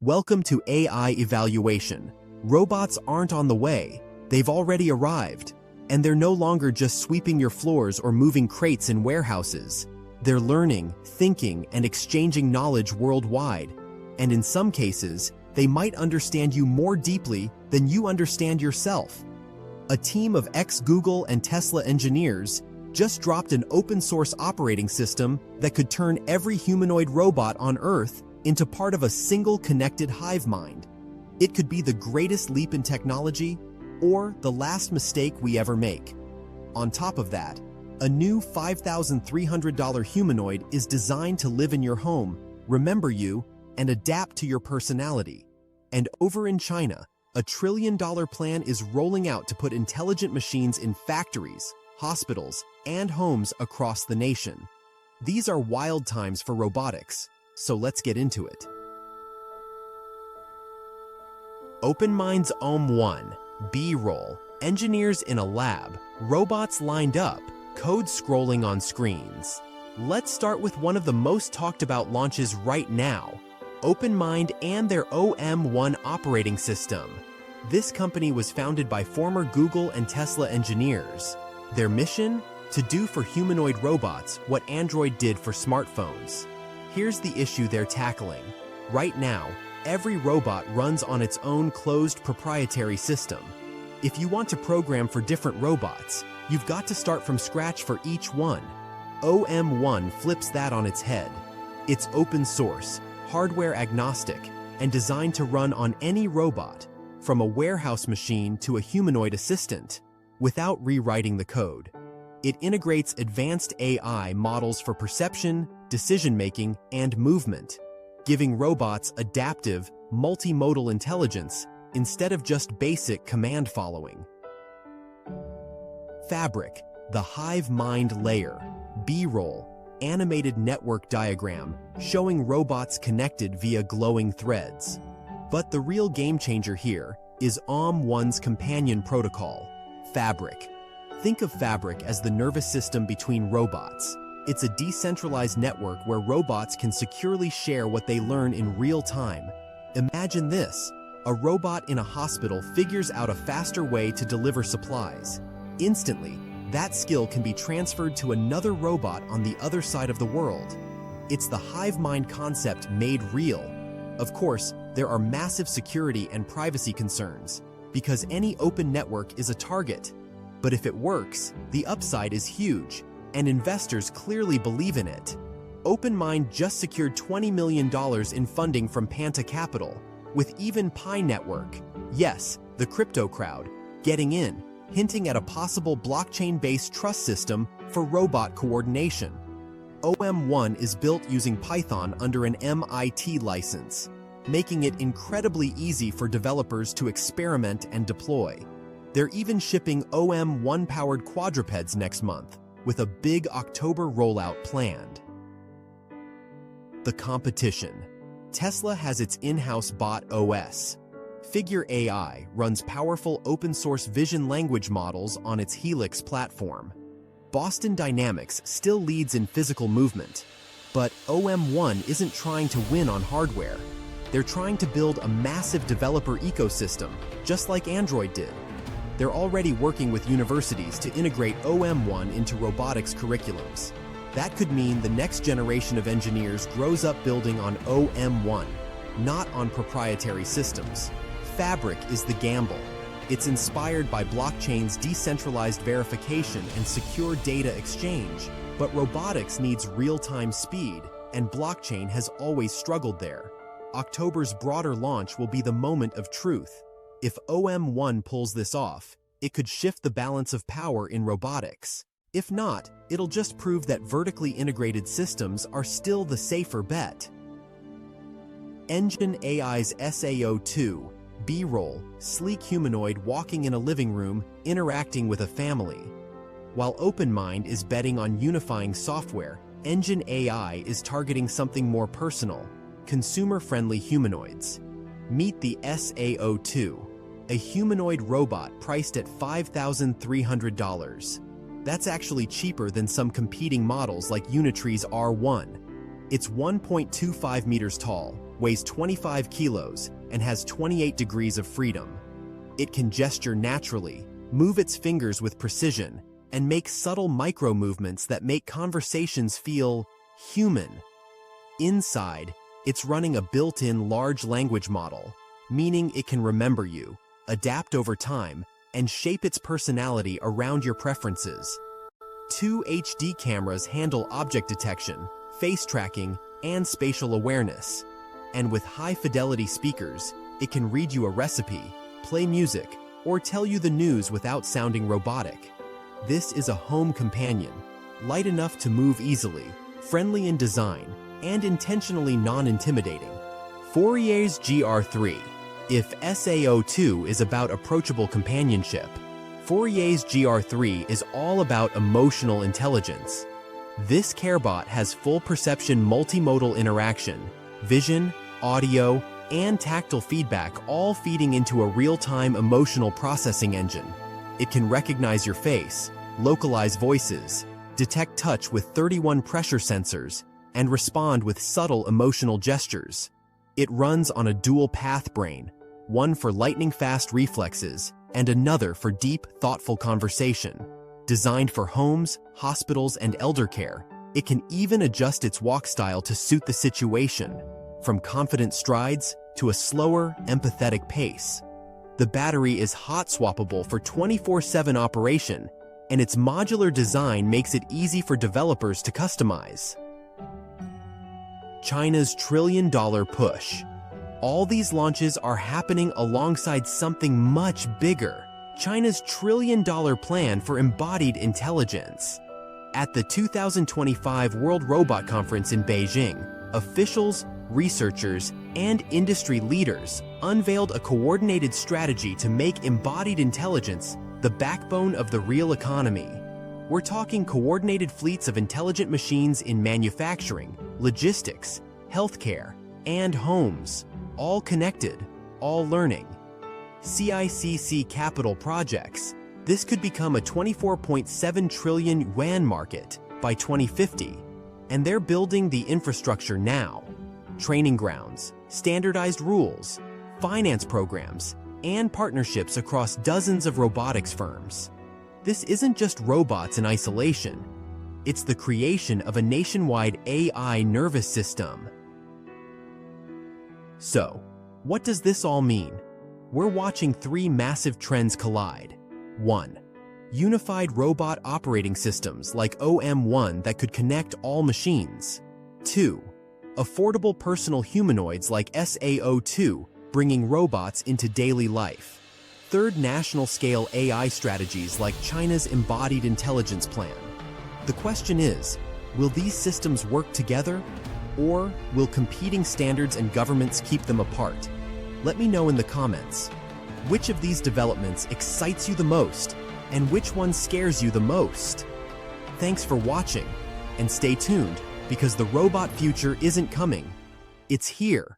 Welcome to AI Evaluation. Robots aren't on the way, they've already arrived. And they're no longer just sweeping your floors or moving crates in warehouses. They're learning, thinking, and exchanging knowledge worldwide. And in some cases, they might understand you more deeply than you understand yourself. A team of ex-Google and Tesla engineers just dropped an open-source operating system that could turn every humanoid robot on Earth into part of a single connected hive mind. It could be the greatest leap in technology or the last mistake we ever make. On top of that, a new $5,300 humanoid is designed to live in your home, remember you, and adapt to your personality. And over in China, a $1 trillion plan is rolling out to put intelligent machines in factories, hospitals, and homes across the nation. These are wild times for robotics, so let's get into it. OpenMind's OM1, B-roll, engineers in a lab, robots lined up, code scrolling on screens. Let's start with one of the most talked about launches right now, OpenMind and their OM1 operating system. This company was founded by former Google and Tesla engineers. Their mission? To do for humanoid robots what Android did for smartphones. Here's the issue they're tackling. Right now, every robot runs on its own closed proprietary system. If you want to program for different robots, you've got to start from scratch for each one. OM1 flips that on its head. It's open source, hardware agnostic, and designed to run on any robot, from a warehouse machine to a humanoid assistant, without rewriting the code. It integrates advanced AI models for perception, decision-making, and movement, giving robots adaptive, multimodal intelligence instead of just basic command following. Fabric, the hive mind layer, B-roll, animated network diagram showing robots connected via glowing threads. But the real game changer here is OM1's companion protocol, Fabric. Think of Fabric as the nervous system between robots. It's a decentralized network where robots can securely share what they learn in real time. Imagine this: a robot in a hospital figures out a faster way to deliver supplies. Instantly, that skill can be transferred to another robot on the other side of the world. It's the hive mind concept made real. Of course, there are massive security and privacy concerns, because any open network is a target. But if it works, the upside is huge, and investors clearly believe in it. OpenMind just secured $20 million in funding from Panta Capital, with even Pi Network, yes, the crypto crowd, getting in, hinting at a possible blockchain-based trust system for robot coordination. OM1 is built using Python under an MIT license, making it incredibly easy for developers to experiment and deploy. They're even shipping OM1-powered quadrupeds next month, with a big October rollout planned. The competition. Tesla has its in-house bot OS. Figure AI runs powerful open-source vision language models on its Helix platform. Boston Dynamics still leads in physical movement, but OM1 isn't trying to win on hardware. They're trying to build a massive developer ecosystem, just like Android did. They're already working with universities to integrate OM1 into robotics curriculums. That could mean the next generation of engineers grows up building on OM1, not on proprietary systems. Fabric is the gamble. It's inspired by blockchain's decentralized verification and secure data exchange, but robotics needs real-time speed, and blockchain has always struggled there. October's broader launch will be the moment of truth. If OM1 pulls this off, it could shift the balance of power in robotics. If not, it'll just prove that vertically integrated systems are still the safer bet. Engine AI's SAO2, B-roll, sleek humanoid walking in a living room, interacting with a family. While OpenMind is betting on unifying software, Engine AI is targeting something more personal, consumer-friendly humanoids. Meet the SAO2, a humanoid robot priced at $5,300. That's actually cheaper than some competing models like Unitree's R1. It's 1.25 meters tall, weighs 25 kilos, and has 28 degrees of freedom. It can gesture naturally, move its fingers with precision, and make subtle micro-movements that make conversations feel human. Inside, it's running a built-in large language model, meaning it can remember you, adapt over time, and shape its personality around your preferences. 2 HD cameras handle object detection, face tracking, and spatial awareness. And with high-fidelity speakers, it can read you a recipe, play music, or tell you the news without sounding robotic. This is a home companion, light enough to move easily, friendly in design, and intentionally non-intimidating. Fourier's GR3. If SAO2 is about approachable companionship, Fourier's GR3 is all about emotional intelligence. This CareBot has full perception multimodal interaction, vision, audio, and tactile feedback all feeding into a real-time emotional processing engine. It can recognize your face, localize voices, detect touch with 31 pressure sensors, and respond with subtle emotional gestures. It runs on a dual-path brain, one for lightning-fast reflexes and another for deep, thoughtful conversation. Designed for homes, hospitals, and elder care, it can even adjust its walk style to suit the situation, from confident strides to a slower, empathetic pace. The battery is hot-swappable for 24/7 operation, and its modular design makes it easy for developers to customize. China's trillion-dollar push. All these launches are happening alongside something much bigger, China's trillion-dollar plan for embodied intelligence. At the 2025 World Robot Conference in Beijing, officials, researchers, and industry leaders unveiled a coordinated strategy to make embodied intelligence the backbone of the real economy. We're talking coordinated fleets of intelligent machines in manufacturing, logistics, healthcare, and homes, all connected, all learning. CICC Capital Projects. This could become a 24.7 trillion yuan market by 2050, and they're building the infrastructure now. Training grounds, standardized rules, finance programs, and partnerships across dozens of robotics firms. This isn't just robots in isolation. It's the creation of a nationwide AI nervous system. So, what does this all mean? We're watching 3 massive trends collide. 1. Unified robot operating systems like OM1 that could connect all machines. 2. Affordable personal humanoids like SAO2, bringing robots into daily life. 3rd, national-scale AI strategies like China's embodied intelligence plan. The question is, will these systems work together, or will competing standards and governments keep them apart? Let me know in the comments. Which of these developments excites you the most, and which one scares you the most? Thanks for watching, and stay tuned, because the robot future isn't coming. It's here.